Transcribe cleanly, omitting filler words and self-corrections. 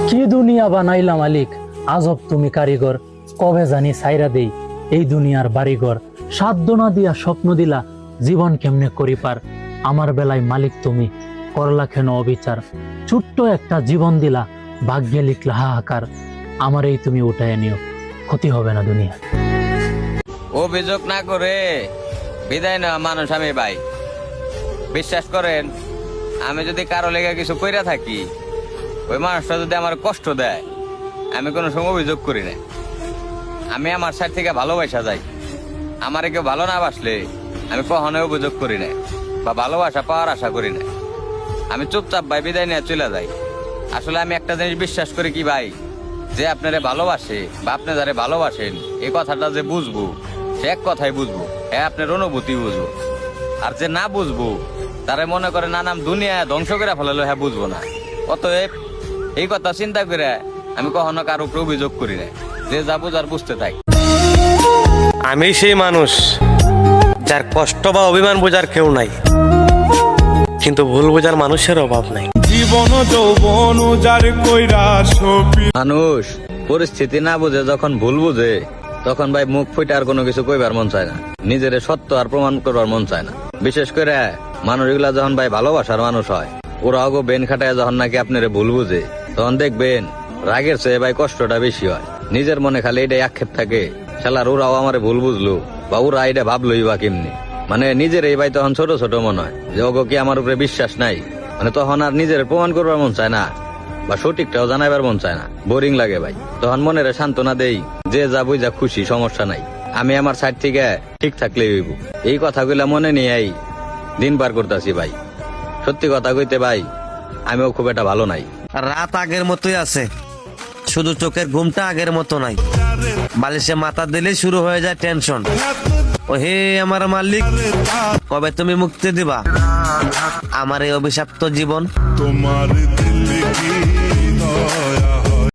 কি দুনিয়া বানাইলা মালিক, আজব তুমি কারিগর। কবে জানি সাইরা দেই এই দুনিয়ার বাড়িঘর। সাধ্য না দিয়া স্বপ্ন দিলা, জীবন কেমনে করি পার। আমার বেলায় মালিক তুমি, করলা কেন অবিচার। ছোট্ট একটা জীবন দিলা, ভাগ্যে লিখলা হাহাকার। আমার এই তুমি উঠায় নিও, ক্ষতি হবে না দুনিয়া। অভিযোগ না করে বিদায় নেওয়া মানুষ আমি ভাই। বিশ্বাস করেন, আমি যদি কারো লেগে কিছু কইরা থাকি, ওই মানুষটা যদি আমার কষ্ট দেয়, আমি কোনো সময় অভিযোগ করি না। আমি আমার সাইড থেকে ভালোবাসা যাই। আমার কেউ ভালো না বাসলে আমি কখনোই অভিযোগ করি না বা ভালোবাসা পাওয়ার আশা করি না। আমি চুপচাপ ভাই বিদায় নিয়ে চলে যাই। আসলে আমি একটা জিনিস বিশ্বাস করি কি ভাই, যে আপনারে ভালোবাসে বা আপনি যারে ভালোবাসেন, এই কথাটা যে বুঝবো, সে এক কথাই বুঝবো, হ্যাঁ আপনার অনুভূতি বুঝবো। আর যে না বুঝবো, তারে মনে করে নানাম দুনিয়া ধ্বংস করে ফেলালো, হ্যাঁ বুঝবো না। অতএব এই কথা চিন্তা করে আমি কখনো কারো উপরে অভিযোগ করি না। যে যা বুঝার বুঝতে থাক। আমি সেই মানুষ যার কষ্ট বা অভিমান বোঝার কেউ নাই, কিন্তু ভুল বোঝার মানুষের অভাব নাই। জীবন যৌবন যার কইরা সপি মানুষ পরিস্থিতি না বুঝে যখন ভুল বুঝে, তখন ভাই মুখ ফুটে আর কোনো কিছু কইবার মন চায় না, নিজের সত্য আর প্রমাণ করবার মন চায় না। বিশেষ করে মানুষগুলা যখন ভাই ভালোবাসার মানুষ হয়, ওরা অগো বেন খাটায় যখন নাকি আপনার ভুল বুঝে, তখন দেখবেন রাগের চেয়ে ভাই কষ্টটা বেশি হয়। নিজের মনে খালি এটাই আক্ষেপ থাকে, শালার ওরাও আমার ভুল বুঝলো বা ওরা এটা ভাবলোই বা কেমনি। মানে নিজের এই ভাই তখন ছোট ছোট মনে হয় যে ওগো কি আমার উপরে বিশ্বাস নাই। মানে তখন আর নিজের প্রমাণ করবার মন চায় না বা সঠিকটাও জানাইবার মন চায় না, বোরিং লাগে ভাই। তখন মনের সান্ত্বনা দেই, যে যা বুঝা খুশি, সমস্যা নাই, আমি আমার সাইড থেকে ঠিক থাকলেই হইব। এই কথাগুলা মনে নিয়েই দিন পার করতেছি ভাই। সত্যি কথা কইতে ভাই, আমিও খুব একটা ভালো নাই। রাত আগের মতোই আছে, শুধু চোখের ঘুমটা আগের মতো নাই। বালিশে মাথা দিলে শুরু হয়ে যায় টেনশন। ও হে আমার মালিক, কবে তুমি মুক্তি দিবা আমার এই অভিশপ্ত জীবন? তোমার দিল কি দয়া